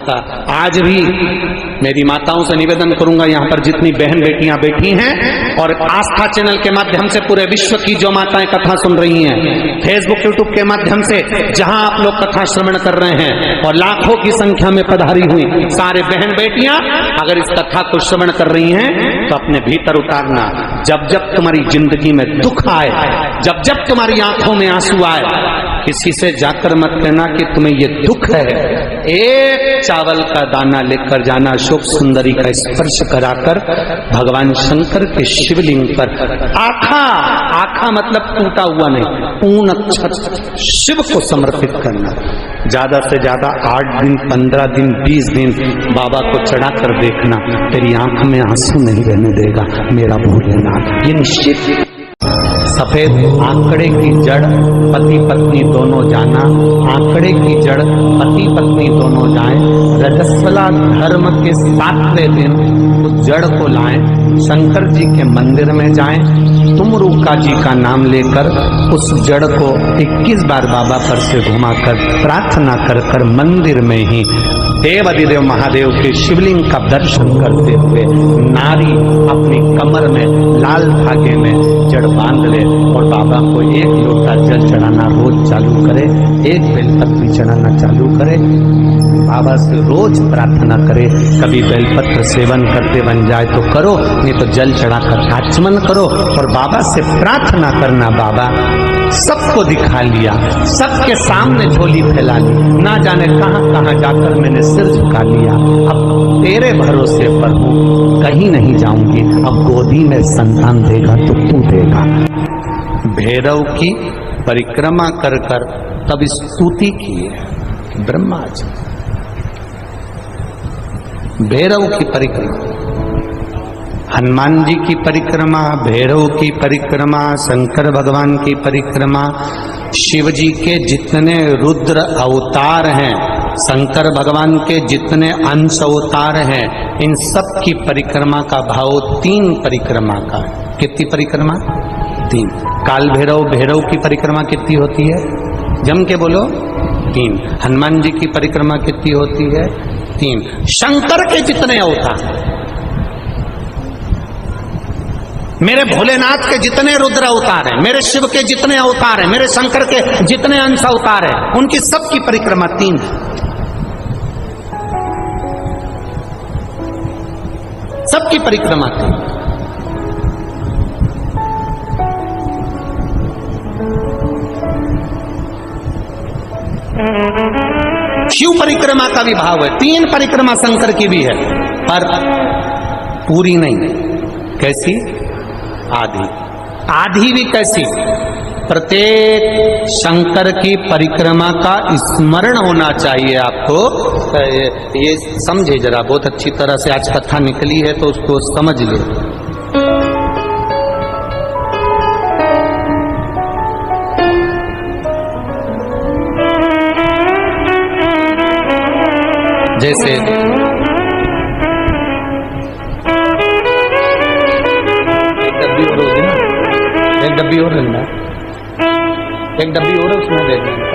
का। आज भी मेरी माताओं से निवेदन करूंगा, यहाँ पर जितनी बहन बेटियां बैठी हैं और आस्था चैनल के माध्यम से पूरे विश्व की जो माताएं कथा सुन रही हैं, फेसबुक यूट्यूब के माध्यम से जहां आप लोग कथा श्रवण कर रहे हैं और लाखों की संख्या में पधारी हुई सारे बहन बेटियां अगर इस कथा को श्रवण कर रही हैं तो अपने भीतर उतारना, जब जब तुम्हारी जिंदगी में दुख आए, जब जब तुम्हारी आंखों में आंसू आए, किसी से जाकर मत कहना कि तुम्हें ये दुख है। एक चावल का दाना लेकर जाना, अशोक सुंदरी का स्पर्श कराकर भगवान शंकर के शिवलिंग पर आखा मतलब टूटा हुआ नहीं, पूर्ण अक्षत शिव को समर्पित करना। ज्यादा से ज्यादा 8 दिन 15 दिन 20 दिन बाबा को चढ़ा कर देखना, तेरी आंख में आंसू नहीं रहने देगा मेरा भोलेनाथ, ये निश्चित। सफेद आंकड़े की जड़ पति पत्नी दोनों जाना, आंकड़े की जड़ पति पत्नी दोनों जाएं, रजस्वला धर्म के 7वें दिन उस जड़ को लाएं, शंकर जी के मंदिर में जाएं, तुमरुका जी का नाम लेकर उस जड़ को 21 बार बाबा पर से घुमाकर प्रार्थना कर कर मंदिर में ही देव अधिदेव महादेव के शिवलिंग का दर्शन करते हुए नारी अपनी कमर में लाल धागे में जड़ बांध ले और बाबा को 1 लोटा जल चढ़ाना रोज चालू करे, 1 बेलपत्र चढ़ाना चालू करे, बाबा से रोज प्रार्थना करे। कभी बेलपत्र सेवन करते बन जाए तो करो, नहीं तो जल चढ़ाकर आचमन करो और बाबा से प्रार्थना करना, बाबा सबको दिखा लिया, सबके सामने झोली फैला ली, ना जाने कहां कहां जाकर मैंने सिर झुका लिया, अब तेरे भरोसे पर हूं, कहीं नहीं जाऊंगी, अब गोदी में संतान देगा तो तू देगा। भैरव की परिक्रमा कर कर तब स्तुति की है ब्रह्मा जी, भैरव की परिक्रमा, हनुमान जी की परिक्रमा, भैरव की परिक्रमा, शंकर भगवान की परिक्रमा, शिव जी के जितने रुद्र अवतार हैं, शंकर भगवान के जितने अंश अवतार हैं, इन सब की परिक्रमा का भाव 3 परिक्रमा का। कितनी परिक्रमा? 3। काल भैरव, भैरव की परिक्रमा कितनी होती है? जम के बोलो 3। हनुमान जी की परिक्रमा कितनी होती है? 3। शंकर के जितने अवतार, मेरे भोलेनाथ के जितने रुद्र अवतार हैं, मेरे शिव के जितने अवतार हैं, मेरे शंकर के जितने अंश अवतार हैं, उनकी सबकी परिक्रमा 3 है। सबकी परिक्रमा 3। शिव परिक्रमा का भी भाव है, 3 परिक्रमा शंकर की भी है, पर पूरी नहीं। कैसी? आधी भी कैसी? प्रत्येक शंकर की परिक्रमा का स्मरण होना चाहिए आपको। ये समझे जरा, बहुत अच्छी तरह से आज कथा निकली है तो उसको समझ ले। जैसे एक डब्बी और लेना, एक डब्बी और उसमें दे देना।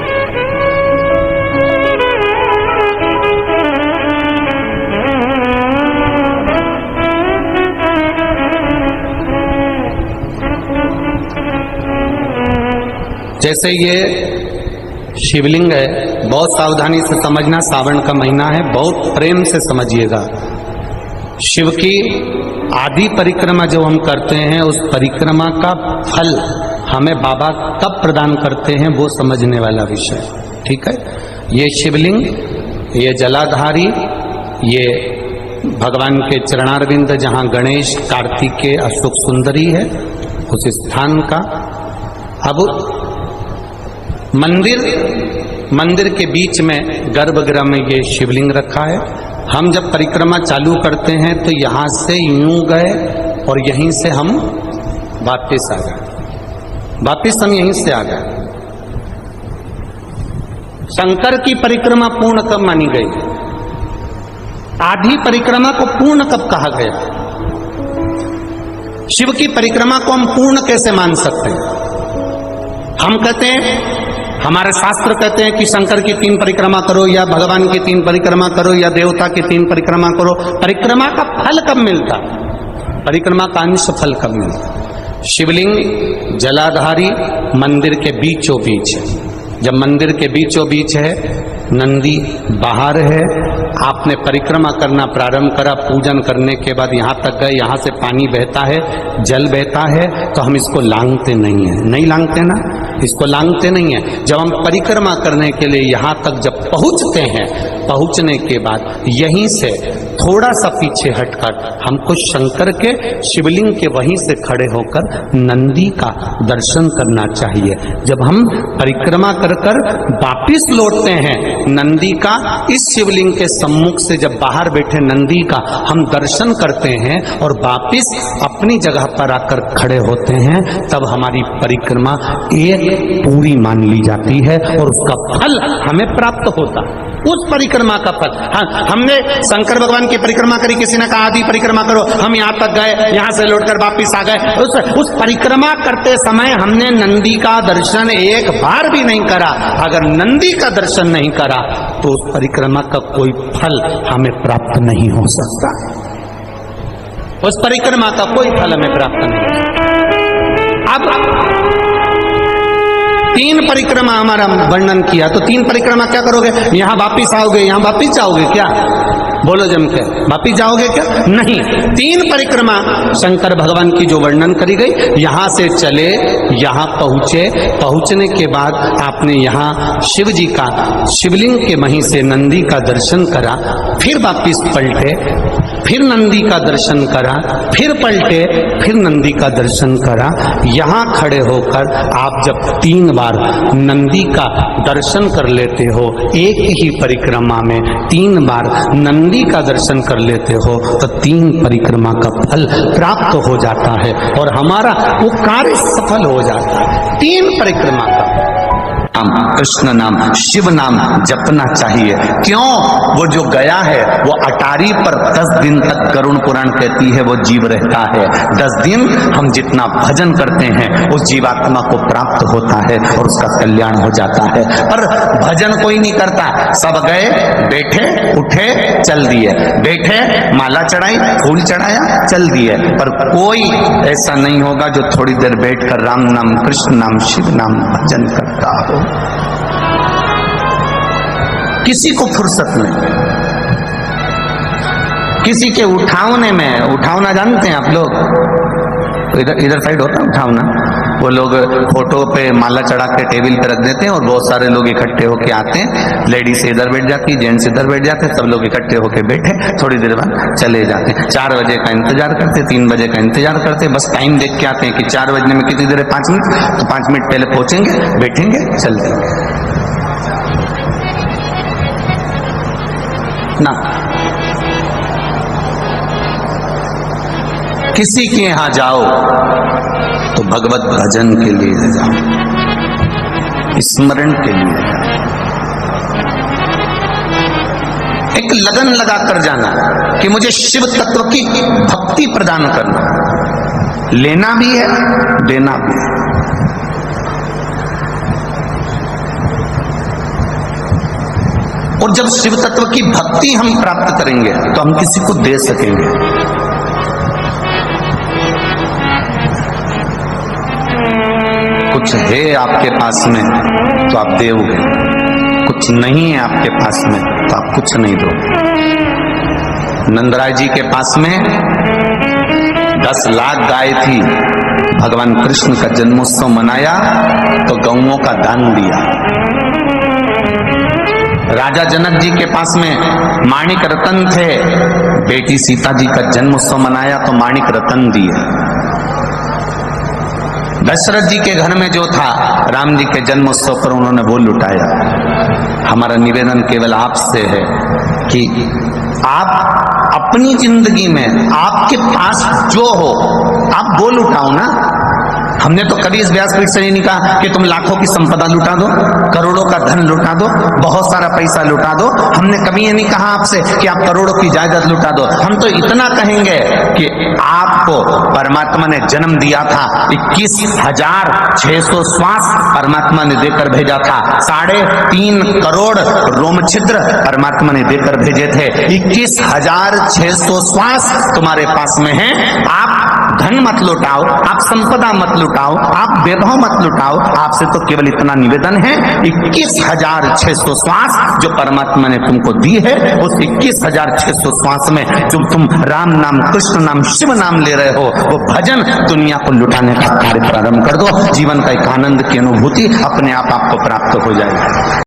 जैसे ये शिवलिंग है, बहुत सावधानी से समझना, सावन का महीना है, बहुत प्रेम से समझिएगा। शिव की आदि परिक्रमा जो हम करते हैं, उस परिक्रमा का फल हमें बाबा कब प्रदान करते हैं वो समझने वाला विषय, ठीक है। ये शिवलिंग, ये जलाधारी, ये भगवान के चरणारविंद जहां गणेश, कार्तिकेय, अशोक सुंदरी है, उस स्थान का। अब मंदिर के बीच में गर्भगृह में ये शिवलिंग रखा है। हम जब परिक्रमा चालू करते हैं तो यहां से यूं गए और यहीं से हम वापिस आ गए, वापिस हम यहीं से आ गए। शंकर की परिक्रमा पूर्ण कब मानी गई? आधी परिक्रमा को पूर्ण कब कहा गया? शिव की परिक्रमा को हम पूर्ण कैसे मान सकते हैं? हम कहते हैं हमारे शास्त्र कहते हैं कि शंकर की 3 परिक्रमा करो या भगवान की 3 परिक्रमा करो या देवता की 3 परिक्रमा करो। परिक्रमा का फल कब मिलता? परिक्रमा का अंश फल कब मिलता? शिवलिंग जलाधारी मंदिर के बीचों बीच है। जब मंदिर के बीचों बीच है, नंदी बाहर है, आपने परिक्रमा करना प्रारंभ करा, पूजन करने के बाद यहाँ तक गए, यहाँ से पानी बहता है, जल बहता है, तो हम इसको लांघते नहीं है, नहीं लांघते ना, इसको लांघते नहीं है। जब हम परिक्रमा करने के लिए यहाँ तक जब पहुँचते हैं, पहुँचने के बाद यहीं से थोड़ा सा पीछे हटकर हमको शंकर के शिवलिंग के वहीं से खड़े होकर नंदी का दर्शन करना चाहिए। जब हम परिक्रमा कर कर वापिस लौटते हैं, नंदी का इस शिवलिंग के सम्मुख से जब बाहर बैठे नंदी का हम दर्शन करते हैं और वापिस अपनी जगह पर आकर खड़े होते हैं, तब हमारी परिक्रमा एक पूरी मान ली जाती है और उसका फल हमें प्राप्त होता है। उस परिक्रमा का फल, हाँ, हमने शंकर भगवान की परिक्रमा करी, किसी ने कहा आदि परिक्रमा करो, हम यहाँ तक गए, यहाँ से लौटकर वापिस आ गए। उस परिक्रमा करते समय हमने नंदी का दर्शन एक बार भी नहीं करा। अगर नंदी का दर्शन नहीं करा तो उस परिक्रमा का कोई फल हमें प्राप्त नहीं हो सकता। उस परिक्रमा का कोई फल हमें प्राप्त नहीं हो सकता। अब 3 परिक्रमा हमारा वर्णन किया, तो 3 परिक्रमा क्या करोगे? यहाँ वापिस आओगे, यहाँ वापिस जाओगे क्या? बोलो जम के, वापिस जाओगे क्या? नहीं। 3 परिक्रमा शंकर भगवान की जो वर्णन करी गई, यहां से चले, यहां पहुंचे, पहुंचने के बाद आपने यहां शिव जी का शिवलिंग के वहीं से नंदी का दर्शन करा, फिर वापिस पलटे, फिर नंदी का दर्शन करा, फिर पलटे, फिर नंदी का दर्शन करा। यहां खड़े होकर आप जब 3 बार नंदी का दर्शन कर लेते हो, एक ही परिक्रमा में 3 बार नंदी का दर्शन कर लेते हो, तो 3 परिक्रमा का फल प्राप्त हो जाता है और हमारा वो कार्य सफल हो जाता है। 3 परिक्रमा का नाम, कृष्ण नाम, शिव नाम जपना चाहिए। क्यों? वो जो गया है वो अटारी पर 10 दिन तक, गरुड़ पुराण कहती है, वो जीव रहता है। 10 दिन हम जितना भजन करते हैं उस जीवात्मा को प्राप्त होता है और उसका कल्याण हो जाता है। पर भजन कोई नहीं करता, सब गए, बैठे, उठे, चल दिए, बैठे, माला चढ़ाई, फूल चढ़ाया, चल दिए। पर कोई ऐसा नहीं होगा जो थोड़ी देर बैठकर राम नाम, कृष्ण नाम, शिव नाम भजन करता हो। किसी को फुर्सत नहीं, किसी के उठावने में, उठावना जानते हैं आप लोग? इधर साइड होता है उठावना, वो लोग फोटो पे माला चढ़ा के टेबल पे रख देते हैं और बहुत सारे लोग इकट्ठे होके आते हैं। लेडीज इधर बैठ जाती, जेंट्स इधर बैठ जाते हैं, सब लोग इकट्ठे होके बैठे, थोड़ी देर बाद चले जाते हैं। 4 बजे का इंतजार करते, 3 बजे का इंतजार करते, बस टाइम देख के आते हैं कि 4 बजने में कितनी देर है, 5 मिनट, तो 5 मिनट पहले पहुंचेंगे, बैठेंगे, चल देंगे ना। किसी के यहां जाओ तो भगवत भजन के लिए जाओ, स्मरण के लिए जाओ, एक लगन लगाकर जाना कि मुझे शिव तत्व की भक्ति प्रदान करना, लेना भी है, देना भी है। और जब शिव तत्व की भक्ति हम प्राप्त करेंगे तो हम किसी को दे सकेंगे। कुछ है आपके पास में तो आप दोगे, कुछ नहीं है आपके पास में तो आप कुछ नहीं दोगे। नंदराय जी के पास में 10 लाख गाय थी, भगवान कृष्ण का जन्मोत्सव मनाया तो गौओं का दान दिया। राजा जनक जी के पास में माणिक रतन थे, बेटी सीता जी का जन्मोत्सव मनाया तो माणिक रतन दिए। दशरथ जी के घर में जो था, राम जी के जन्मोत्सव पर उन्होंने वो लुटाया। हमारा निवेदन केवल आपसे है कि आप अपनी जिंदगी में आपके पास जो हो आप वो लुटाओ ना। हमने तो कभी इस व्यासपीठ से नहीं कहा कि तुम लाखों की संपदा लुटा दो, करोड़ों का धन लुटा दो, बहुत सारा पैसा लुटा दो। हमने कभी ये नहीं कहा आपसे कि आप करोड़ों की जायदाद लुटा दो। हम तो इतना कहेंगे कि आपको परमात्मा ने जन्म दिया था, 21,600 श्वास परमात्मा ने देकर भेजा था, 3.5 करोड़ रोम छिद्र परमात्मा ने देकर भेजे थे। 21,600 श्वास तुम्हारे पास में है। आप धन मत लुटाओ, आप संपदा मत लुटाओ, आप वैभव मत लुटाओ। आपसे तो केवल इतना निवेदन है, 21,600 श्वास जो परमात्मा ने तुमको दी है, उस 21,600 श्वास में जो तुम राम नाम, कृष्ण नाम, शिव नाम ले रहे हो, वो भजन दुनिया को लुटाने का कार्य प्रारंभ कर दो। जीवन का एक आनंद की अनुभूति अपने आप आपको प्राप्त हो जाएगी।